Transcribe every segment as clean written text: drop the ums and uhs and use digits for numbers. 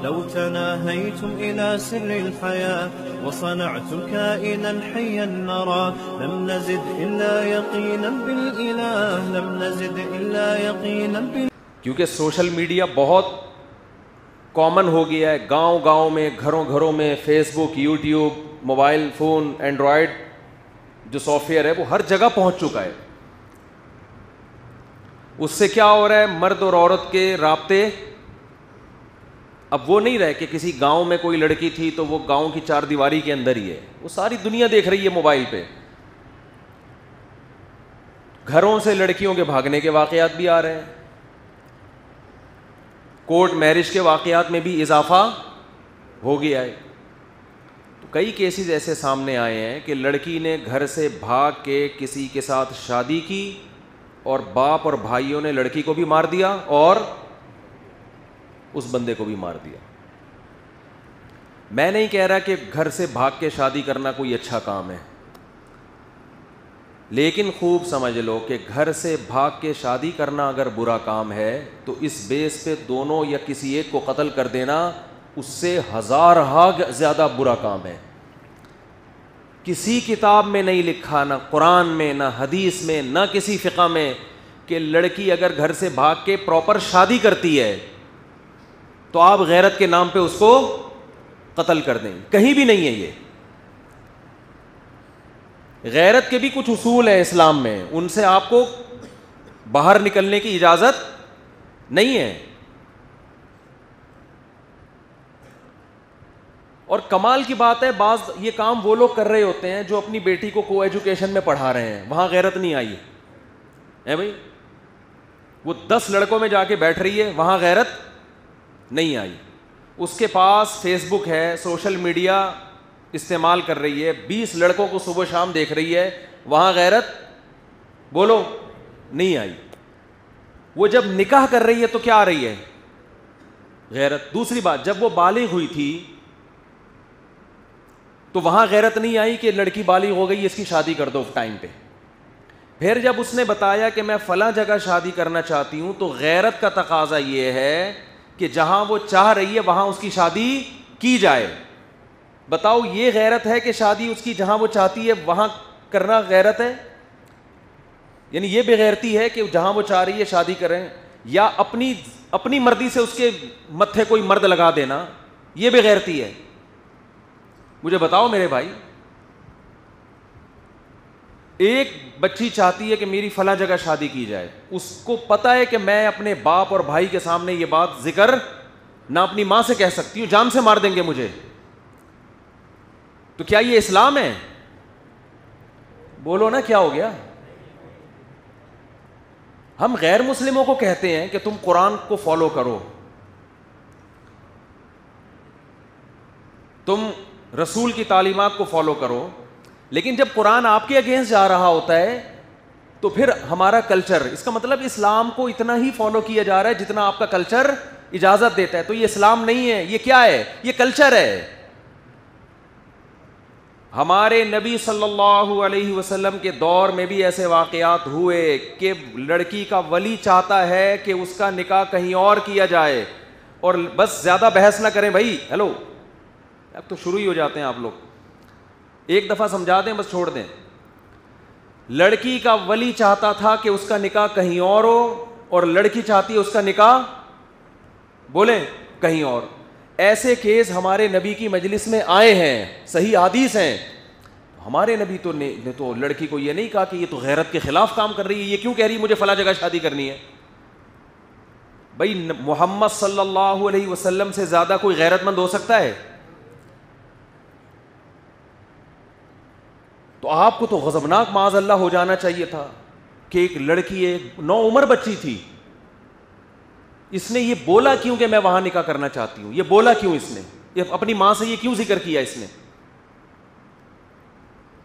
لو تناهيتم إلى سر الحياة وصنعتم كائنا حيا نرى لم نزد إلا يقينا بالإله لم نزد إلا يقينا بالإله. کیونکہ سوشل میڈیا بہت کامن ہو گیا ہے, گاؤں گاؤں میں, گھروں گھروں میں فیس بک, یوٹیوب, موبائل فون, اینڈرائڈ جو سافٹ ویئر ہے وہ ہر جگہ پہنچ چکا ہے. اس سے کیا ہو رہا ہے, مرد اور عورت کے رابطے اب وہ نہیں رہے کہ کسی گاؤں میں کوئی لڑکی تھی تو وہ گاؤں کی چار دیواری کے اندر ہی ہے, وہ ساری دنیا دیکھ رہی ہے موبائل پہ. گھروں سے لڑکیوں کے بھاگنے کے واقعات بھی آ رہے ہیں, کورٹ میرج کے واقعات میں بھی اضافہ ہو گیا ہے. تو کئی کیسز ایسے سامنے آئے ہیں کہ لڑکی نے گھر سے بھاگ کے کسی کے ساتھ شادی کی اور باپ اور بھائیوں نے لڑکی کو بھی مار دیا اور اس بندے کو بھی مار دیا. میں نہیں کہہ رہا کہ گھر سے بھاگ کے شادی کرنا کوئی اچھا کام ہے, لیکن خوب سمجھ لو کہ گھر سے بھاگ کے شادی کرنا اگر برا کام ہے تو اس بیس پہ دونوں یا کسی ایک کو قتل کر دینا اس سے ہزارہا زیادہ برا کام ہے. کسی کتاب میں نہیں لکھا, نہ قرآن میں, نہ حدیث میں, نہ کسی فقہ میں, کہ لڑکی اگر گھر سے بھاگ کے پراپر شادی کرتی ہے تو آپ غیرت کے نام پہ اس کو قتل کر دیں. کہیں بھی نہیں ہے یہ. غیرت کے بھی کچھ اصول ہیں اسلام میں, ان سے آپ کو باہر نکلنے کی اجازت نہیں ہے. اور کمال کی بات ہے, بعض یہ کام وہ لوگ کر رہے ہوتے ہیں جو اپنی بیٹی کو کو ایجوکیشن میں پڑھا رہے ہیں, وہاں غیرت نہیں آئی ہے بھائی. وہ 10 لڑکوں میں جا کے بیٹھ رہی ہے, وہاں غیرت نہیں آئی. اس کے پاس فیس بک ہے, سوشل میڈیا استعمال کر رہی ہے, 20 لڑکوں کو صبح شام دیکھ رہی ہے, وہاں غیرت بولو نہیں آئی. وہ جب نکاح کر رہی ہے تو کیا آ رہی ہے, غیرت. دوسری بات, جب وہ بالغ ہوئی تھی تو وہاں غیرت نہیں آئی کہ لڑکی بالغ ہو گئی, اس کی شادی کر دو ٹائم پہ. پھر جب اس نے بتایا کہ میں فلاں جگہ شادی کرنا چاہتی ہوں تو غیرت کا تقاضا یہ ہے کہ جہاں وہ چاہ رہی ہے وہاں اس کی شادی کی جائے. بتاؤ یہ غیرت ہے کہ شادی اس کی جہاں وہ چاہتی ہے وہاں کرنا غیرت ہے؟ یعنی یہ بے غیرتی ہے کہ جہاں وہ چاہ رہی ہے شادی کریں, یا اپنی مرضی سے اس کے متھے کوئی مرد لگا دینا, یہ بے غیرتی ہے؟ مجھے بتاؤ میرے بھائی. ایک بچی چاہتی ہے کہ میری فلاں جگہ شادی کی جائے, اس کو پتا ہے کہ میں اپنے باپ اور بھائی کے سامنے یہ بات ذکر نہ اپنی ماں سے کہہ سکتی ہوں, جان سے مار دیں گے مجھے. تو کیا یہ اسلام ہے؟ بولو نا, کیا ہو گیا؟ ہم غیر مسلموں کو کہتے ہیں کہ تم قرآن کو فالو کرو, تم رسول کی تعلیمات کو فالو کرو, لیکن جب قرآن آپ کے اگینسٹ جا رہا ہوتا ہے تو پھر ہمارا کلچر, اس کا مطلب اسلام کو اتنا ہی فالو کیا جا رہا ہے جتنا آپ کا کلچر اجازت دیتا ہے. تو یہ اسلام نہیں ہے, یہ کیا ہے؟ یہ کلچر ہے. ہمارے نبی صلی اللہ علیہ وسلم کے دور میں بھی ایسے واقعات ہوئے کہ لڑکی کا ولی چاہتا ہے کہ اس کا نکاح کہیں اور کیا جائے, اور بس زیادہ بحث نہ کریں بھائی, ہیلو اب تو شروع ہی ہو جاتے ہیں آپ لوگ, ایک دفعہ سمجھا دیں بس چھوڑ دیں. لڑکی کا ولی چاہتا تھا کہ اس کا نکاح کہیں اور ہو, اور لڑکی چاہتی ہے اس کا نکاح بولیں کہیں اور. ایسے کیس ہمارے نبی کی مجلس میں آئے ہیں, صحیح حدیث ہیں. ہمارے نبی نے تو لڑکی کو یہ نہیں کہا کہ یہ تو غیرت کے خلاف کام کر رہی ہے, یہ کیوں کہہ رہی ہے مجھے فلاں جگہ شادی کرنی ہے. بھائی محمد صلی اللہ علیہ وسلم سے زیادہ کوئی غیرت مند ہو سکتا ہے؟ تو آپ کو تو غضبناک معاذ اللہ ہو جانا چاہیے تھا کہ ایک لڑکی, ایک 9 عمر بچی تھی, اس نے یہ بولا کیوں کہ میں وہاں نکاح کرنا چاہتی ہوں؟ یہ بولا کیوں اس نے؟ یہ اپنی ماں سے یہ کیوں ذکر کیا اس نے؟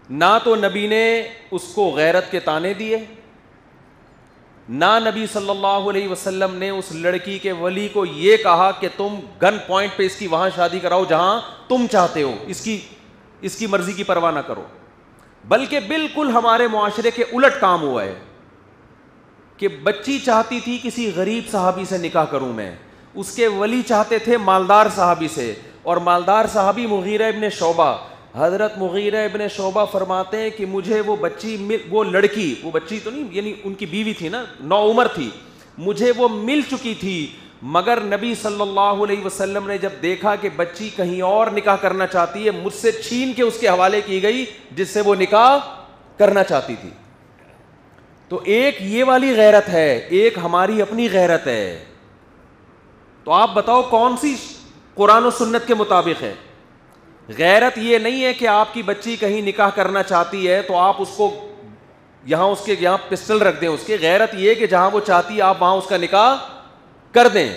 نہ تو نبی نے اس کو غیرت کے طعنے دیے, نہ نبی صلی اللہ علیہ وسلم نے اس لڑکی کے ولی کو یہ کہا کہ تم گن پوائنٹ پہ اس کی وہاں شادی کراؤ جہاں تم چاہتے ہو, اس کی مرضی کی پرواہ نہ کرو. بلکہ بالکل ہمارے معاشرے کے الٹ کام ہوا ہے کہ بچی چاہتی تھی کسی غریب صحابی سے نکاح کروں میں, اس کے ولی چاہتے تھے مالدار صحابی سے, اور مالدار صحابی مغیرہ ابن شعبہ. حضرت مغیرہ ابن شعبہ فرماتے ہیں کہ مجھے وہ بچی, وہ لڑکی, وہ بچی تو نہیں یعنی ان کی بیوی تھی نا, نوعمر تھی, مجھے وہ مل چکی تھی, مگر نبی صلی اللہ علیہ وسلم نے جب دیکھا کہ بچی کہیں اور نکاح کرنا چاہتی ہے, مجھ سے چھین کے اس کے حوالے کی گئی جس سے وہ نکاح کرنا چاہتی تھی. تو ایک یہ والی غیرت ہے, ایک ہماری اپنی غیرت ہے. تو آپ بتاؤ کون سی قرآن و سنت کے مطابق ہے؟ غیرت یہ نہیں ہے کہ آپ کی بچی کہیں نکاح کرنا چاہتی ہے تو آپ اس کو یہاں اس کے یہاں پسٹل رکھ دیں اس کے. غیرت یہ کہ جہاں وہ چاہتی ہے آپ وہاں اس کا نکاح کر دیں.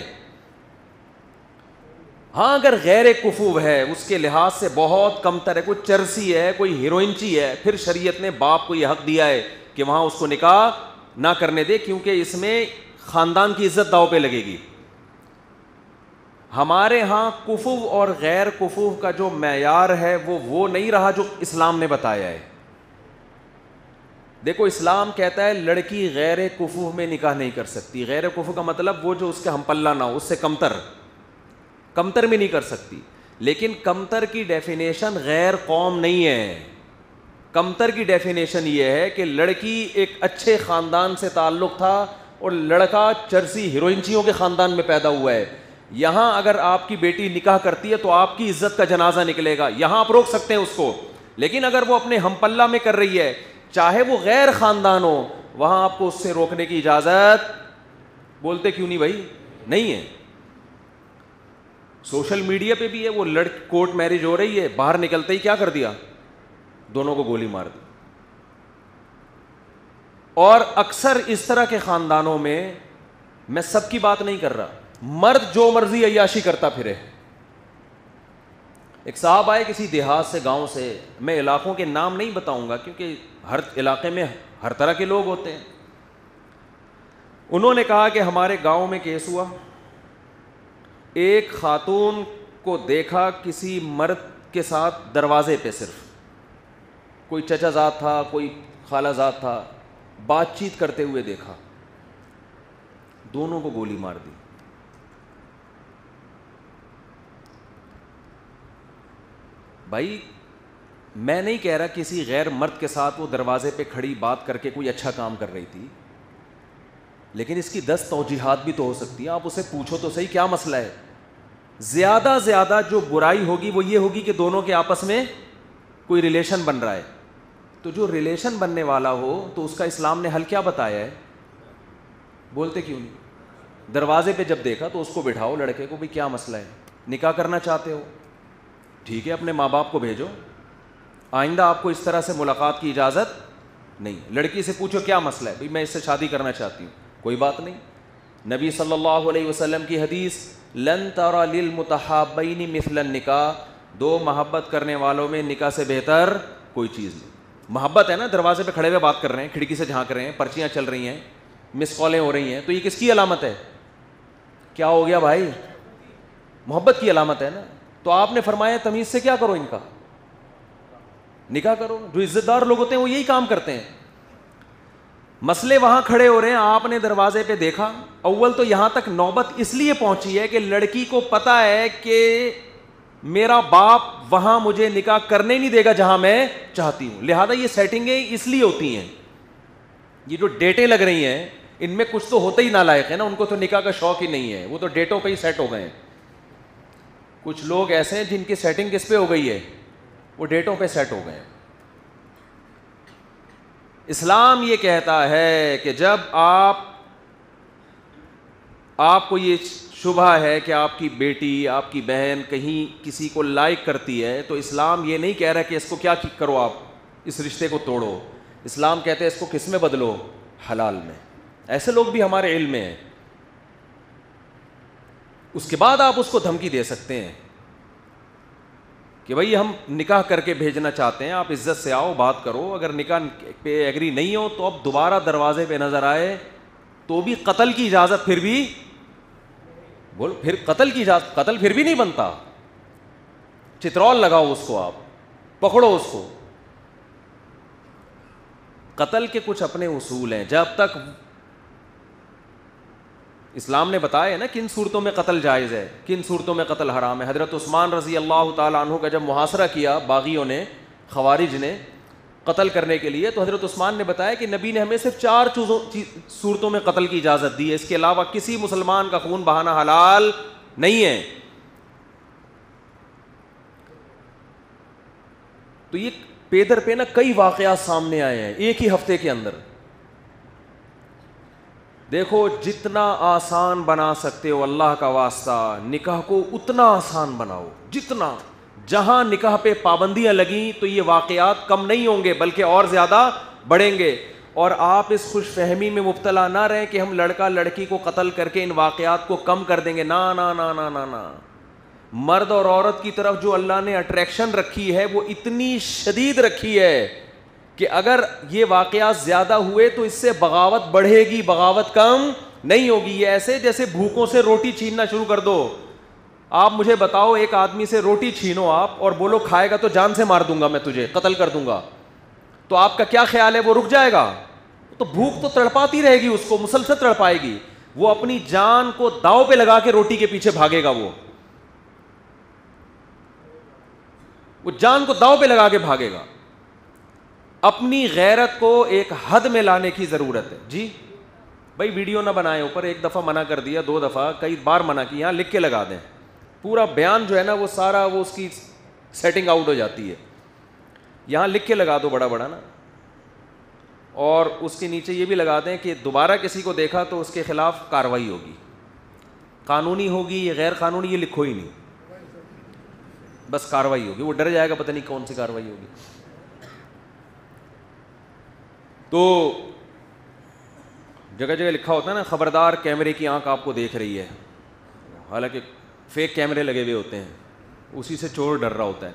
ہاں اگر غیر کفو ہے, اس کے لحاظ سے بہت کمتر ہے, کوئی چرسی ہے, کوئی ہیروئنچی ہے, پھر شریعت نے باپ کو یہ حق دیا ہے کہ وہاں اس کو نکاح نہ کرنے دے, کیونکہ اس میں خاندان کی عزت داؤ پہ لگے گی. ہمارے ہاں کفو اور غیر کفو کا جو معیار ہے وہ نہیں رہا جو اسلام نے بتایا ہے. دیکھو اسلام کہتا ہے لڑکی غیر کفو میں نکاح نہیں کر سکتی. غیر کفو کا مطلب وہ جو اس کا ہم پلہ نہ ہو, اس سے کمتر میں نہیں کر سکتی. لیکن کمتر کی ڈیفینیشن غیر قوم نہیں ہے. کمتر کی ڈیفینیشن یہ ہے کہ لڑکی ایک اچھے خاندان سے تعلق تھا اور لڑکا چرسی ہیروئنچیوں کے خاندان میں پیدا ہوا ہے. یہاں اگر آپ کی بیٹی نکاح کرتی ہے تو آپ کی عزت کا جنازہ نکلے گا, یہاں آپ روک سکتے ہیں اس کو. لیکن اگر وہ اپنے ہم پلہ میں کر رہی ہے, چاہے وہ غیر خاندان ہو, وہاں آپ کو اس سے روکنے کی اجازت, بولتے کیوں نہیں بھائی, نہیں ہے. سوشل میڈیا پہ بھی ہے, وہ کورٹ میرج ہو رہی ہے, باہر نکلتے ہی کیا کر دیا, دونوں کو گولی مار دی. اور اکثر اس طرح کے خاندانوں میں سب کی بات نہیں کر رہا, مرد جو مرضی عیاشی کرتا پھرے. ایک صاحب آئے کسی دیہات سے, گاؤں سے, میں علاقوں کے نام نہیں بتاؤں گا کیونکہ ہر علاقے میں ہر طرح کے لوگ ہوتے ہیں. انہوں نے کہا کہ ہمارے گاؤں میں کیس ہوا, ایک خاتون کو دیکھا کسی مرد کے ساتھ دروازے پہ, صرف کوئی چچا زاد تھا, کوئی خالہ زاد تھا, بات چیت کرتے ہوئے دیکھا, دونوں کو گولی مار دی. بھائی میں نہیں کہہ رہا کسی غیر مرد کے ساتھ وہ دروازے پہ کھڑی بات کر کے کوئی اچھا کام کر رہی تھی, لیکن اس کی 10 توجیحات بھی تو ہو سکتی ہیں. آپ اسے پوچھو تو صحیح کیا مسئلہ ہے. زیادہ جو برائی ہوگی وہ یہ ہوگی کہ دونوں کے آپس میں کوئی ریلیشن بن رہا ہے. تو جو ریلیشن بننے والا ہو تو اس کا اسلام نے حل کیا بتایا ہے, بولتے کیوں نہیں. دروازے پہ جب دیکھا تو اس کو بٹھاؤ, لڑکے کو, بھی کیا مسئلہ ہے, نکاح کرنا چاہتے ہو ٹھیک ہے, اپنے ماں باپ کو بھیجو, آئندہ آپ کو اس طرح سے ملاقات کی اجازت نہیں. لڑکی سے پوچھو کیا مسئلہ ہے, بھائی میں اس سے شادی کرنا چاہتی ہوں, کوئی بات نہیں. نبی صلی اللہ علیہ وسلم کی حدیث, لن ترى للمتحابین مثل النکاح, دو محبت کرنے والوں میں نکاح سے بہتر کوئی چیز نہیں. محبت ہے نا, دروازے پہ کھڑے ہوئے بات کر رہے ہیں, کھڑکی سے جھانک رہے ہیں, پرچیاں چل رہی ہیں, مس کالیں ہو رہی ہیں, تو یہ کس کی علامت ہے, کیا ہو گیا بھائی, محبت کی علامت ہے نا. تو آپ نے فرمایا تمیز سے کیا کرو, ان کا نکاح کرو. جو عزت دار لوگ ہوتے ہیں وہ یہی کام کرتے ہیں. مسئلے وہاں کھڑے ہو رہے ہیں, آپ نے دروازے پہ دیکھا. اول تو یہاں تک نوبت اس لیے پہنچی ہے کہ لڑکی کو پتا ہے کہ میرا باپ وہاں مجھے نکاح کرنے نہیں دے گا جہاں میں چاہتی ہوں, لہذا یہ سیٹنگیں اس لیے ہوتی ہیں. یہ جو ڈیٹیں لگ رہی ہیں ان میں کچھ تو ہوتا ہی نالائق ہے نا, ان کو تو نکاح کا شوق ہی نہیں ہے, وہ تو ڈیٹوں پہ ہی سیٹ ہو گئے ہیں. کچھ لوگ ایسے ہیں جن کی سیٹنگ کس پہ ہو گئی ہے, وہ ڈیٹوں پہ سیٹ ہو گئے ہیں. اسلام یہ کہتا ہے کہ جب آپ کو یہ شبہ ہے کہ آپ کی بیٹی, آپ کی بہن کہیں کسی کو لائک کرتی ہے, تو اسلام یہ نہیں کہہ رہا کہ اس کو کیا کرو, آپ اس رشتے کو توڑو. اسلام کہتے ہیں اس کو کس میں بدلو, حلال میں. ایسے لوگ بھی ہمارے علم میں ہیں. اس کے بعد آپ اس کو دھمکی دے سکتے ہیں کہ بھائی ہم نکاح کر کے بھیجنا چاہتے ہیں, آپ عزت سے آؤ, بات کرو. اگر نکاح پہ ایگری نہیں ہو تو اب دوبارہ دروازے پہ نظر آئے تو بھی قتل کی اجازت, پھر بھی پھر قتل کی اجازت, قتل پھر بھی نہیں بنتا. چترول لگاؤ اس کو, آپ پکڑو اس کو. قتل کے کچھ اپنے اصول ہیں, جب تک اسلام نے بتایا ہے نا کن صورتوں میں قتل جائز ہے, کن صورتوں میں قتل حرام ہے. حضرت عثمان رضی اللہ تعالیٰ عنہ کا جب محاصرہ کیا باغیوں نے, خوارج نے, قتل کرنے کے لیے, تو حضرت عثمان نے بتایا کہ نبی نے ہمیں صرف 4 صورتوں میں قتل کی اجازت دی ہے, اس کے علاوہ کسی مسلمان کا خون بہانا حلال نہیں ہے. تو یہ پیدر پہ نا کئی واقعات سامنے آئے ہیں ایک ہی ہفتے کے اندر. دیکھو جتنا آسان بنا سکتے ہو اللہ کا واسطہ نکاح کو اتنا آسان بناؤ, جتنا. جہاں نکاح پہ پابندیاں لگیں تو یہ واقعات کم نہیں ہوں گے بلکہ اور زیادہ بڑھیں گے. اور آپ اس خوش فہمی میں مبتلا نہ رہیں کہ ہم لڑکا لڑکی کو قتل کر کے ان واقعات کو کم کر دیں گے. نا نا نا نا نا نا, مرد اور عورت کی طرف جو اللہ نے اٹریکشن رکھی ہے وہ اتنی شدید رکھی ہے کہ اگر یہ واقعات زیادہ ہوئے تو اس سے بغاوت بڑھے گی, بغاوت کم نہیں ہوگی. یہ ایسے جیسے بھوکوں سے روٹی چھیننا شروع کر دو. آپ مجھے بتاؤ ایک آدمی سے روٹی چھینو آپ اور بولو کھائے گا تو جان سے مار دوں گا, میں تجھے قتل کر دوں گا, تو آپ کا کیا خیال ہے وہ رک جائے گا؟ تو بھوک تو تڑپاتی رہے گی, اس کو مسلسل تڑپائے گی. وہ اپنی جان کو داؤ پہ لگا کے روٹی کے پیچھے بھاگے گا. وہ جان کو داؤ پہ لگا کے بھاگے گا. اپنی غیرت کو ایک حد میں لانے کی ضرورت ہے. جی بھائی ویڈیو نہ بنائے اوپر, ایک دفعہ منع کر دیا, 2 دفعہ, کئی بار منع کی, یہاں لکھ کے لگا دیں. پورا بیان جو ہے نا وہ سارا وہ اس کی سیٹنگ آؤٹ ہو جاتی ہے. یہاں لکھ کے لگا دو بڑا بڑا نا, اور اس کے نیچے یہ بھی لگا دیں کہ دوبارہ کسی کو دیکھا تو اس کے خلاف کارروائی ہوگی, قانونی ہوگی یا غیر قانونی یہ لکھو ہی نہیں, بس کارروائی ہوگی. وہ ڈر جائے گا پتہ نہیں کون سی کارروائی ہوگی. تو جگہ جگہ لکھا ہوتا ہے نا خبردار کیمرے کی آنکھ آپ کو دیکھ رہی ہے, حالانکہ فیک کیمرے لگے ہوئے ہوتے ہیں, اسی سے چور ڈر رہا ہوتا ہے.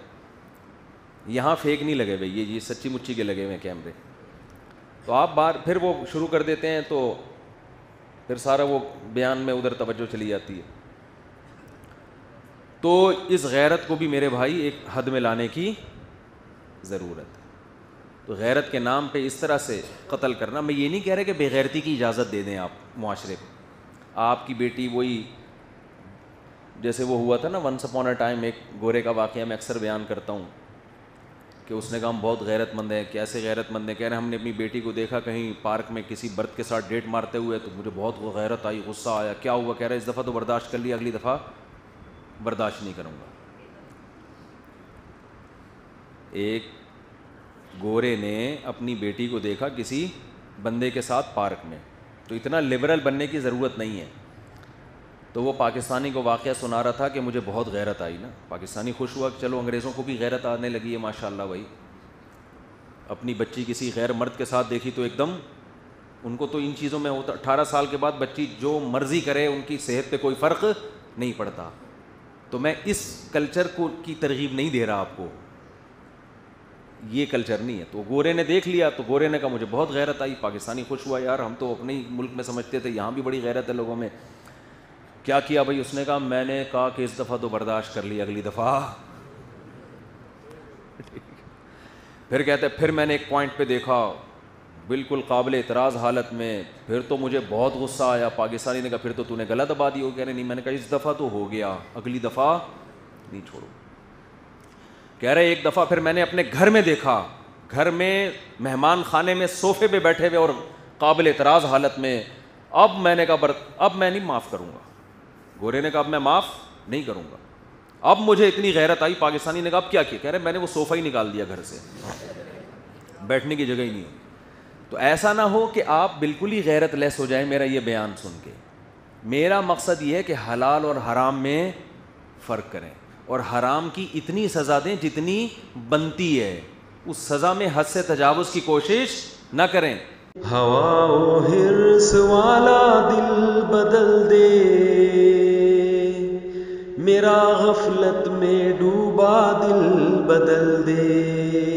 یہاں فیک نہیں لگے ہوئے, یہ سچی مچی کے لگے ہوئے ہیں کیمرے. تو آپ بار پھر وہ شروع کر دیتے ہیں تو پھر سارا وہ بیان میں ادھر توجہ چلی جاتی ہے. تو اس غیرت کو بھی میرے بھائی ایک حد میں لانے کی ضرورت ہے. تو غیرت کے نام پہ اس طرح سے قتل کرنا, میں یہ نہیں کہہ رہا کہ بے غیرتی کی اجازت دے دیں آپ معاشرے کو. آپ کی بیٹی وہی جیسے وہ ہوا تھا نا ونس اپون اے ٹائم, ایک گورے کا واقعہ میں اکثر بیان کرتا ہوں کہ اس نے کہا ہم بہت غیرت مند ہیں. کیسے غیرت مند ہیں؟ کہہ رہے ہیں ہم نے اپنی بیٹی کو دیکھا کہیں پارک میں کسی برد کے ساتھ ڈیٹ مارتے ہوئے تو مجھے بہت غیرت آئی, غصہ آیا. کیا ہوا؟ کہہ رہے اس دفعہ تو برداشت کر لیا, اگلی دفعہ برداشت نہیں کروں گا. ایک گورے نے اپنی بیٹی کو دیکھا کسی بندے کے ساتھ پارک میں, تو اتنا لبرل بننے کی ضرورت نہیں ہے. تو وہ پاکستانی کو واقعہ سنا رہا تھا کہ مجھے بہت غیرت آئی نا. پاکستانی خوش ہوا کہ چلو انگریزوں کو بھی غیرت آنے لگی ہے ماشاءاللہ بھائی. اپنی بچی کسی غیر مرد کے ساتھ دیکھی تو ایک دم ان کو تو ان چیزوں میں ہوتا, 18 سال کے بعد بچی جو مرضی کرے ان کی صحت پہ کوئی فرق نہیں پڑتا. تو میں اس کلچر کو کی ترغیب نہیں دے رہا آپ کو, یہ کلچر نہیں ہے. تو گورے نے دیکھ لیا تو گورے نے کہا مجھے بہت غیرت آئی. پاکستانی خوش ہوا, یار ہم تو اپنے ہی ملک میں سمجھتے تھے, یہاں بھی بڑی غیرت ہے لوگوں میں. کیا کیا بھائی؟ اس نے کہا میں نے کہا کہ اس دفعہ تو برداشت کر لی, اگلی دفعہ. پھر کہتے پھر میں نے ایک پوائنٹ پہ دیکھا بالکل قابل اعتراض حالت میں, پھر تو مجھے بہت غصہ آیا. پاکستانی نے کہا پھر تو نے غلط دبا دی ہو. کہہ رہے نہیں, میں نے کہا اس دفعہ تو ہو گیا, اگلی دفعہ نہیں چھوڑو. کہہ رہے ایک دفعہ پھر میں نے اپنے گھر میں دیکھا, گھر میں مہمان خانے میں صوفے پہ بیٹھے ہوئے اور قابل اعتراض حالت میں. اب میں نے کہا اب میں نہیں معاف کروں گا. گورے نے کہا اب میں معاف نہیں کروں گا, اب مجھے اتنی غیرت آئی. پاکستانی نے کہا اب کیا کیا؟ کہہ رہے میں نے وہ صوفہ ہی نکال دیا گھر سے, بیٹھنے کی جگہ ہی نہیں. تو ایسا نہ ہو کہ آپ بالکل ہی غیرت لیس ہو جائیں میرا یہ بیان سن کے. میرا مقصد یہ ہے کہ حلال اور حرام میں فرق کریں, اور حرام کی اتنی سزا دیں جتنی بنتی ہے. اس سزا میں حد سے تجاوز کی کوشش نہ کریں. ہوا و حرص والا دل بدل دے, میرا غفلت میں ڈوبا دل بدل دے.